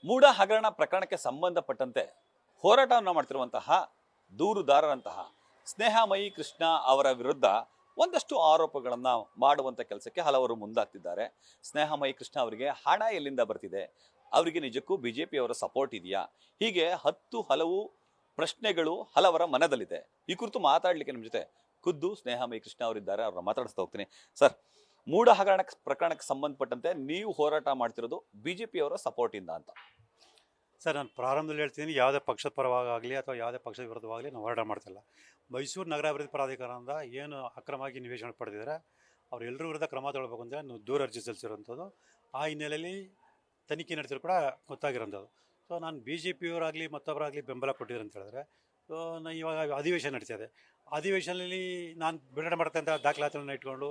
ಮೂಡ ಹಗರಣ ಪ್ರಕರಣಕ್ಕೆ ಸಂಬಂಧಪಟ್ಟಂತೆ ಹೋರಾಟವನ್ನು ಮಾಡ್ತಿರುವಂತಹ ದೂರುದಾರರಂತಹ ಸ್ನೇಹಮಯಿ ಕೃಷ್ಣ ಅವರ ವಿರುದ್ಧ ಒಂದಷ್ಟು ಆರೋಪಗಳನ್ನು ಮಾಡುವಂಥ ಕೆಲಸಕ್ಕೆ ಹಲವರು ಮುಂದಾಗ್ತಿದ್ದಾರೆ. ಸ್ನೇಹಮಯಿ ಕೃಷ್ಣ ಅವರಿಗೆ ಹಣ ಎಲ್ಲಿಂದ ಬರ್ತಿದೆ, ಅವರಿಗೆ ನಿಜಕ್ಕೂ ಬಿಜೆಪಿಯವರ ಸಪೋರ್ಟ್ ಇದೆಯಾ, ಹೀಗೆ ಹಲವು ಪ್ರಶ್ನೆಗಳು ಹಲವರ ಮನದಲ್ಲಿದೆ. ಈ ಕುರಿತು ಮಾತಾಡಲಿಕ್ಕೆ ನಿಮ್ಮ ಜೊತೆ ಖುದ್ದು ಸ್ನೇಹಮಯಿ ಕೃಷ್ಣ ಅವರಿದ್ದಾರೆ. ಅವ್ರನ್ನ ಮಾತಾಡಿಸ್ತಾ ಹೋಗ್ತೀನಿ. ಸರ್, ಮೂಡ ಹಗರಣ ಪ್ರಕರಣಕ್ಕೆ ಸಂಬಂಧಪಟ್ಟಂತೆ ನೀವು ಹೋರಾಟ ಮಾಡ್ತಿರೋದು ಬಿಜೆಪಿಯವರ ಸಪೋರ್ಟ್ ಇಂದ ಅಂತ. ಸರ್, ನಾನು ಪ್ರಾರಂಭದಲ್ಲಿ ಹೇಳ್ತೀನಿ, ಯಾವುದೇ ಪಕ್ಷದ ಪರವಾಗಲಿ ಅಥವಾ ಯಾವುದೇ ಪಕ್ಷದ ವಿರುದ್ಧವಾಗಲಿ ನಾವು ಹೋರಾಟ ಮಾಡ್ತಿಲ್ಲ. ಮೈಸೂರು ನಗರಾಭಿವೃದ್ಧಿ ಪ್ರಾಧಿಕಾರದಿಂದ ಏನು ಅಕ್ರಮವಾಗಿ ನಿವೇಶನ ಪಡೆದಿದ್ದಾರೆ ಅವರೆಲ್ಲರ ವಿರುದ್ಧ ಕ್ರಮ ತಗೊಳ್ಬೇಕು ಅಂತ ನಾವು ದೂರ ಅರ್ಜಿ ಸಲ್ಲಿಸಿರೋಂಥದ್ದು. ಆ ಹಿನ್ನೆಲೆಯಲ್ಲಿ ತನಿಖೆ ನಡೆಸಿದ್ರು ಕೂಡ ಗೊತ್ತಾಗಿರೋಂಥದ್ದು. ಸೊ ನಾನು ಬಿ ಜೆ ಪಿಯವರಾಗಲಿ ಮತ್ತೊಬ್ಬರಾಗಲಿ ಬೆಂಬಲ ಕೊಟ್ಟಿದ್ರು ಅಂತ ಹೇಳಿದ್ರೆ, ಸೊ ನಾನು ಇವಾಗ ಅಧಿವೇಶನ ನಡೀತಿದೆ. ಅಧಿವೇಶನದಲ್ಲಿ ನಾನು ಬಿಡುಗಡೆ ಮಾಡ್ತಂಥ ದಾಖಲಾತಿಗಳನ್ನ ಇಟ್ಕೊಂಡು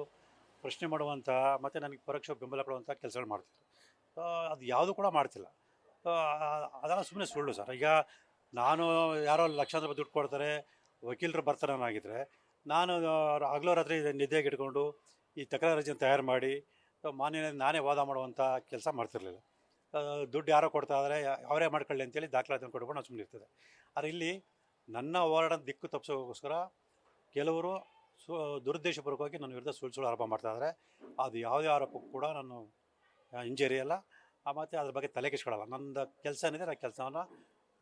ಪ್ರಶ್ನೆ ಮಾಡುವಂಥ ಮತ್ತು ನನಗೆ ಪರೋಕ್ಷ ಬೆಂಬಲ ಕೊಡುವಂಥ ಕೆಲಸಗಳು ಮಾಡ್ತಿದ್ರು. ಸೊ ಅದು ಯಾವುದೂ ಕೂಡ ಮಾಡ್ತಿಲ್ಲ. ಅದೆಲ್ಲ ಸುಮ್ಮನೆ ಸುಳ್ಳು ಸರ್. ಈಗ ನಾನು ಯಾರೋ ಲಕ್ಷಾಂತರ ರೂಪಾಯಿ ದುಡ್ಡು ಕೊಡ್ತಾರೆ, ವಕೀಲರು ಬರ್ತಾರೆ ಆಗಿದ್ದರೆ ನಾನು ಹಗಲು ರಾತ್ರಿ ನಿದ್ದೆಗೆ ಇಟ್ಕೊಂಡು ಈ ತಕರಾರು ಅರ್ಜಿಯನ್ನು ತಯಾರು ಮಾಡಿ ನಾನೇ ವಾದ ಮಾಡುವಂಥ ಕೆಲಸ ಮಾಡ್ತಿರಲಿಲ್ಲ. ದುಡ್ಡು ಯಾರೋ ಕೊಡ್ತಾ ಇದ್ದಾರೆ, ಅವರೇ ಮಾಡ್ಕೊಳ್ಳಿ ಅಂತೇಳಿ ದಾಖಲಾತಿಯನ್ನು ಕೊಟ್ಕೊಂಡು ನಾವು ಸುಮ್ಮನೆ ಇರ್ತದೆ. ಆದರೆ ಇಲ್ಲಿ ನನ್ನ ಹೋರಾಟದ ದಿಕ್ಕು ತಪ್ಪಿಸೋಗೋಸ್ಕರ ಕೆಲವರು ದುರುದ್ದೇಶಪೂರ್ವಕವಾಗಿ ನನ್ನ ವಿರುದ್ಧ ಸುಳ್ಳು ಆರೋಪ ಮಾಡ್ತಾಯಿದ್ದಾರೆ. ಅದು ಯಾವುದೇ ಆರೋಪಕ್ಕೂ ಕೂಡ ನಾನು ಹಿಂಜರಿಯಲ್ಲ, ಮತ್ತು ಅದ್ರ ಬಗ್ಗೆ ತಲೆ ಕೆಡಿಸ್ಕೊಳ್ಳಲ್ಲ. ನನ್ನ ಕೆಲಸ ಏನಿದೆ ಆ ಕೆಲಸವನ್ನು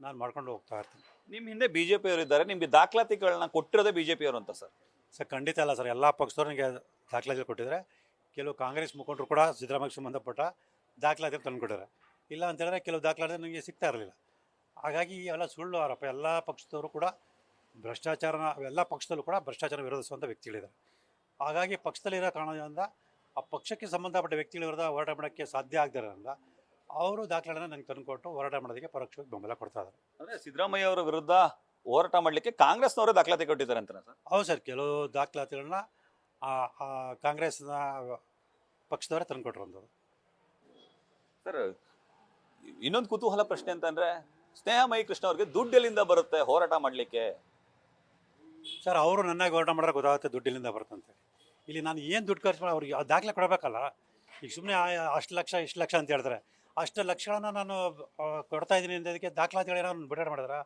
ನಾನು ಮಾಡ್ಕೊಂಡು ಹೋಗ್ತಾ ಇರ್ತೀನಿ. ನಿಮ್ಮ ಹಿಂದೆ ಬಿಜೆಪಿಯವರು ಇದ್ದಾರೆ, ನಿಮಗೆ ದಾಖಲಾತಿಗಳನ್ನ ಕೊಟ್ಟಿರೋದೇ ಬಿಜೆಪಿಯವರು ಅಂತ ಸರ್? ಸರ್, ಖಂಡಿತ ಅಲ್ಲ ಸರ್. ಎಲ್ಲ ಪಕ್ಷದವರು ನನಗೆ ದಾಖಲಾತಿ ಕೊಟ್ಟಿದ್ದಾರೆ. ಕೆಲವು ಕಾಂಗ್ರೆಸ್ ಮುಖಂಡರು ಕೂಡ ಸಿದ್ದರಾಮಯ್ಯಗೆ ಸಂಬಂಧಪಟ್ಟ ದಾಖಲಾತಿ ತಂದುಕೊಟ್ಟಿದ್ದಾರೆ. ಇಲ್ಲ ಅಂತ ಹೇಳಿದ್ರೆ ಕೆಲವು ದಾಖಲಾತಿ ನನಗೆ ಸಿಗ್ತಾ ಇರಲಿಲ್ಲ. ಹಾಗಾಗಿ ಎಲ್ಲ ಸುಳ್ಳು ಆರೋಪ. ಎಲ್ಲ ಪಕ್ಷದವರು ಕೂಡ ಎಲ್ಲ ಪಕ್ಷದಲ್ಲೂ ಕೂಡ ಭ್ರಷ್ಟಾಚಾರ ವಿರೋಧಿಸುವಂಥ ವ್ಯಕ್ತಿಗಳಿದ್ದಾರೆ. ಹಾಗಾಗಿ ಪಕ್ಷದಲ್ಲಿರೋ ಕಾರಣದಿಂದ ಆ ಪಕ್ಷಕ್ಕೆ ಸಂಬಂಧಪಟ್ಟ ವ್ಯಕ್ತಿಗಳ ವಿರುದ್ಧ ಹೋರಾಟ ಮಾಡೋಕ್ಕೆ ಸಾಧ್ಯ ಆಗದಿರೋದ್ರಿಂದ ಅವರು ದಾಖಲೆಗಳನ್ನು ನನಗೆ ತಂದುಕೊಟ್ಟು ಹೋರಾಟ ಮಾಡೋದಕ್ಕೆ ಪರೋಕ್ಷವಾಗಿ ಬೆಂಬಲ ಕೊಡ್ತಾ ಇದ್ದಾರೆ. ಅಂದರೆ ಸಿದ್ದರಾಮಯ್ಯ ಅವರ ವಿರುದ್ಧ ಹೋರಾಟ ಮಾಡಲಿಕ್ಕೆ ಕಾಂಗ್ರೆಸ್ನವರೇ ದಾಖಲಾತಿ ಕೊಟ್ಟಿದ್ದಾರೆ ಅಂತ ಸರ್? ಹೌದು ಸರ್, ಕೆಲವು ದಾಖಲಾತಿಗಳನ್ನ ಕಾಂಗ್ರೆಸ್ನ ಪಕ್ಷದವರೇ ತಂದುಕೊಟ್ಟಿರೋದು. ಸರ್, ಇನ್ನೊಂದು ಕುತೂಹಲ ಪ್ರಶ್ನೆ ಅಂತಂದರೆ, ಸ್ನೇಹಮಯಿ ಕೃಷ್ಣ ಅವ್ರಿಗೆ ದುಡ್ಡು ಎಲ್ಲಿಂದ ಬರುತ್ತೆ ಹೋರಾಟ ಮಾಡಲಿಕ್ಕೆ? ಸರ್, ಅವರು ನನ್ನಾಗಿ ಹೋರಾಟ ಮಾಡಿದ್ರೆ ಗೊತ್ತಾಗುತ್ತೆ ದುಡ್ಡು ಎಲ್ಲಿಂದ ಬರುತ್ತಂತೆ. ಇಲ್ಲಿ ನಾನು ಏನು ದುಡ್ಡು ಖರ್ಚು ಮಾಡಿ ಅವ್ರಿಗೆ ದಾಖಲೆ ಕೊಡಬೇಕಲ್ಲ. ಈಗ ಸುಮ್ಮನೆ ಅಷ್ಟು ಲಕ್ಷ ಇಷ್ಟು ಲಕ್ಷ ಅಂತ ಹೇಳ್ತಾರೆ. ಅಷ್ಟು ಲಕ್ಷಗಳನ್ನ ನಾನು ಕೊಡ್ತಾ ಇದ್ದೀನಿ ಅನ್ನೋದಕ್ಕೆ ದಾಖಲಾತಿಗಳೇನೋ ಬಿಡುಗಡೆ ಮಾಡಿದ್ರೆ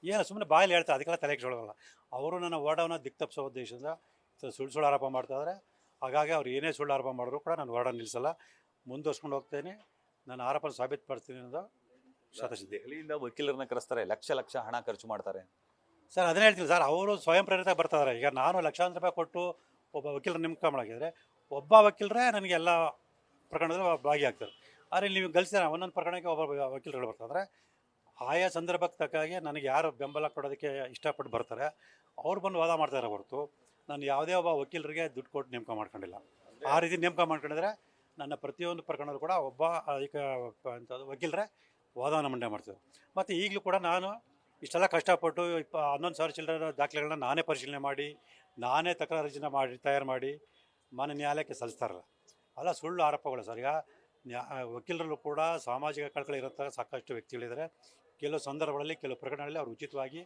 ಏನು ಸುಮ್ಮನೆ ಬಾಯಲ್ಲಿ ಹೇಳ್ತಾರೆ, ಅದಕ್ಕೆಲ್ಲ ತಲೆ ಕೆಡಿಸ್ಕೊಳ್ಳೋಲ್ಲ. ಅವರು ನನ್ನ ಹೋರಾಟವನ್ನು ದಿಕ್ಕು ತಪ್ಪಿಸೋ ಉದ್ದೇಶದಿಂದ ಸುಳ್ಳು ಆರೋಪ ಮಾಡ್ತಾಯಿದ್ದಾರೆ. ಹಾಗಾಗಿ ಅವ್ರು ಏನೇ ಸುಳ್ಳು ಆರೋಪ ಮಾಡಿದ್ರು ಕೂಡ ನಾನು ಹೋರಾಟ ನಿಲ್ಲಿಸಲ್ಲ, ಮುಂದುವರ್ಸ್ಕೊಂಡು ಹೋಗ್ತೇನೆ. ನಾನು ಆರೋಪ ಸಾಬೀತುಪಡಿಸ್ತೀನಿ ಅನ್ನೋದು ಸದಸ್ಯ. ದೆಹಲಿಯಿಂದ ವಕೀಲರನ್ನ ಕರೆಸ್ತಾರೆ, ಲಕ್ಷ ಹಣ ಖರ್ಚು ಮಾಡ್ತಾರೆ ಸರ್. ಅದನ್ನೇ ಹೇಳ್ತೀನಿ ಸರ್, ಅವರು ಸ್ವಯಂ ಪ್ರೇರಿತ ಬರ್ತಾರೆ. ಈಗ ನಾನು ಲಕ್ಷಾಂತರ ರೂಪಾಯಿ ಕೊಟ್ಟು ಒಬ್ಬ ವಕೀಲರ ನೇಮಕ ಮಾಡಾಕಿದ್ರೆ ಒಬ್ಬ ವಕೀಲರೇ ನನಗೆ ಎಲ್ಲ ಪ್ರಕರಣದಲ್ಲಿ ಭಾಗಿಯಾಗ್ತಾರೆ. ಆದರೆ ನೀವು ಗಲಿಸಿದ್ರೆ ಒಂದೊಂದು ಪ್ರಕರಣಕ್ಕೆ ಒಬ್ಬ ವಕೀಲರುಗಳು ಬರ್ತಾರೆ. ಆಯಾ ಸಂದರ್ಭಕ್ಕೆ ತಕ್ಕಾಗೆ ನನಗೆ ಯಾರು ಬೆಂಬಲ ಕೊಡೋದಕ್ಕೆ ಇಷ್ಟಪಟ್ಟು ಬರ್ತಾರೆ ಅವ್ರು ಬಂದು ವಾದ ಮಾಡ್ತಾರೆ ಹೊರತು ನಾನು ಯಾವುದೇ ಒಬ್ಬ ವಕೀಲರಿಗೆ ದುಡ್ಡು ಕೊಟ್ಟು ನೇಮಕ ಮಾಡ್ಕೊಂಡಿಲ್ಲ. ಆ ರೀತಿ ನೇಮಕ ಮಾಡ್ಕೊಂಡಿದ್ರೆ ನನ್ನ ಪ್ರತಿಯೊಂದು ಪ್ರಕರಣದಲ್ಲೂ ಕೂಡ ಒಬ್ಬ ವಕೀಲರೇ ವಾದವನ್ನು ಮಂಡನೆ ಮಾಡ್ತಿದ್ದೆ. ಮತ್ತು ಈಗಲೂ ಕೂಡ ನಾನು ಇಷ್ಟೆಲ್ಲ ಕಷ್ಟಪಟ್ಟು 11,000 ಚಿಲ್ಲರೆ ದಾಖಲೆಗಳನ್ನ ನಾನೇ ಪರಿಶೀಲನೆ ಮಾಡಿ ನಾನೇ ತಕರಾರು ಅರ್ಜಿನ ತಯಾರು ಮಾಡಿ ಮಾನ್ಯ ನ್ಯಾಯಾಲಯಕ್ಕೆ ಸಲ್ಲಿಸ್ತಾರಲ್ಲ, ಅಲ್ಲ ಸುಳ್ಳು ಆರೋಪಗಳು ಸರ್. ಈಗ ವಕೀಲರಲ್ಲೂ ಕೂಡ ಸಾಮಾಜಿಕ ಕಳಕಳಿ ಇರೋ ಸಾಕಷ್ಟು ವ್ಯಕ್ತಿಗಳಿದ್ದಾರೆ. ಕೆಲವು ಸಂದರ್ಭಗಳಲ್ಲಿ ಕೆಲವು ಪ್ರಕರಣಗಳಲ್ಲಿ ಅವರು ಉಚಿತವಾಗಿ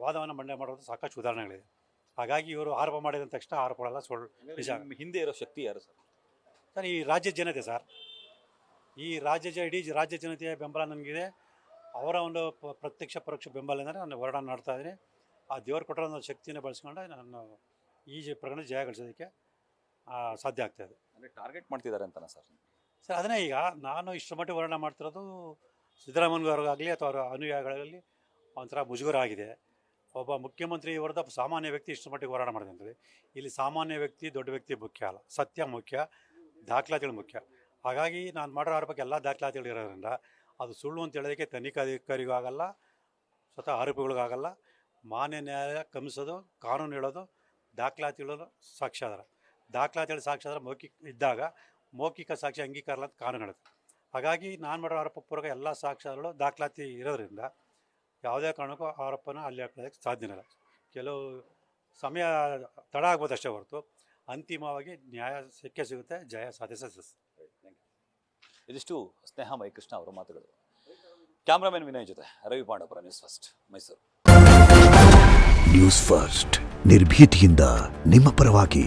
ವಾದವನ್ನು ಮಂಡನೆ ಮಾಡೋದು ಸಾಕಷ್ಟು ಉದಾಹರಣೆಗಳಿದೆ. ಹಾಗಾಗಿ ಇವರು ಆರೋಪ ಮಾಡಿದ ತಕ್ಷಣ ಆರೋಪಗಳೆಲ್ಲ ಸುಳ್ಳು ನಿಜ. ಹಿಂದೆ ಇರೋ ಶಕ್ತಿ ಯಾರು ಸರ್? ಸರ್, ಈ ರಾಜ್ಯ ಜನತೆ ಸರ್. ಈ ಇಡೀ ರಾಜ್ಯ ಜನತೆಯ ಬೆಂಬಲ ನನಗಿದೆ. ಅವರ ಒಂದು ಪ್ರತ್ಯಕ್ಷ ಪರೋಕ್ಷ ಬೆಂಬಲ ಅಂದರೆ ನಾನು ಹೋರಾಟ ಮಾಡ್ತಾ ಇದ್ದೀನಿ. ಆ ದೇವರು ಕೊಟ್ಟಿರೋ ಒಂದು ಶಕ್ತಿಯನ್ನು ಬಳಸ್ಕೊಂಡು ನಾನು ಈ ಪ್ರಕರಣ ಜಯ ಗಳಿಸೋದಕ್ಕೆ ಸಾಧ್ಯ ಆಗ್ತಾಯಿದೆ. ಅಂದರೆ ಟಾರ್ಗೆಟ್ ಮಾಡ್ತಿದ್ದಾರೆ ಅಂತನಾ ಸರ್? ಸರ್, ಅದನ್ನೇ ಈಗ ನಾನು ಇಷ್ಟರ ಮಟ್ಟಿಗೆ ಹೋರಾಟ ಮಾಡ್ತಿರೋದು ಸಿದ್ದರಾಮಯ್ಯವ್ರಿಗಾಗಲಿ ಅಥವಾ ಅವರ ಅನುಯಾಯಿಗಳಲ್ಲಿ ಒಂಥರ ಮುಜುಗರ ಆಗಿದೆ. ಒಬ್ಬ ಮುಖ್ಯಮಂತ್ರಿ ವಿರುದ್ಧ ಸಾಮಾನ್ಯ ವ್ಯಕ್ತಿ ಇಷ್ಟರ ಮಟ್ಟಿಗೆ ಹೋರಾಟ ಮಾಡಿದೆ ಅಂತೇಳಿ. ಇಲ್ಲಿ ಸಾಮಾನ್ಯ ವ್ಯಕ್ತಿ ದೊಡ್ಡ ವ್ಯಕ್ತಿ ಮುಖ್ಯ ಅಲ್ಲ, ಸತ್ಯ ಮುಖ್ಯ, ದಾಖಲಾತಿಗಳು ಮುಖ್ಯ. ಹಾಗಾಗಿ ನಾನು ಮಾಡೋ ಆರೋಪಕ್ಕೆ ಎಲ್ಲ ದಾಖಲಾತಿಗಳು ಇರೋದ್ರಿಂದ ಅದು ಸುಳ್ಳು ಅಂತ ಹೇಳೋದಕ್ಕೆ ತನಿಖಾಧಿಕಾರಿಗೂ ಆಗಲ್ಲ, ಸ್ವತಃ ಆರೋಪಿಗಳಿಗಾಗಲ್ಲ. ಮಾನ್ಯ ನ್ಯಾಯಾಲಯ ಕಮಿಸೋದು, ಕಾನೂನು ಹೇಳೋದು, ದಾಖಲಾತಿಗಳು ಸಾಕ್ಷ್ಯಾಧಾರ. ದಾಖಲಾತಿಗಳು ಸಾಕ್ಷ್ಯಾಧಾರ ಮೌಖಿಕ ಇದ್ದಾಗ ಮೌಖಿಕ ಸಾಕ್ಷಿ ಅಂಗೀಕಾರ ಅಂತ ಕಾನೂನು ಹೇಳುತ್ತೆ. ಹಾಗಾಗಿ ನಾನು ಮಾಡೋ ಆರೋಪ ಪೂರ್ವಕ ಎಲ್ಲ ಸಾಕ್ಷ್ಯಾಧಾರಗಳು ದಾಖಲಾತಿ ಇರೋದ್ರಿಂದ ಯಾವುದೇ ಕಾರಣಕ್ಕೂ ಆರೋಪನ ಅಲ್ಲಿ ಹಾಕೋದಕ್ಕೆ ಸಾಧ್ಯವಿಲ್ಲ. ಕೆಲವು ಸಮಯ ತಡ ಆಗ್ಬೋದು ಅಷ್ಟೇ ಹೊರತು ಅಂತಿಮವಾಗಿ ನ್ಯಾಯ ಸಿಗುತ್ತೆ, ಜಯ ಸಾಧಿಸ. ಇದಿಷ್ಟು ಸ್ನೇಹಮಯಿ ಕೃಷ್ಣ ಅವರ ಮಾತುಗಳು. ಕ್ಯಾಮ್ರಾಮನ್ ವಿನಯ್ ಜೊತೆ Ravi Pandapura, news first Mysuru. News first ನಿರ್ಭೀತಿಯಿಂದ ನಿಮ್ಮ ಪರವಾಗಿ.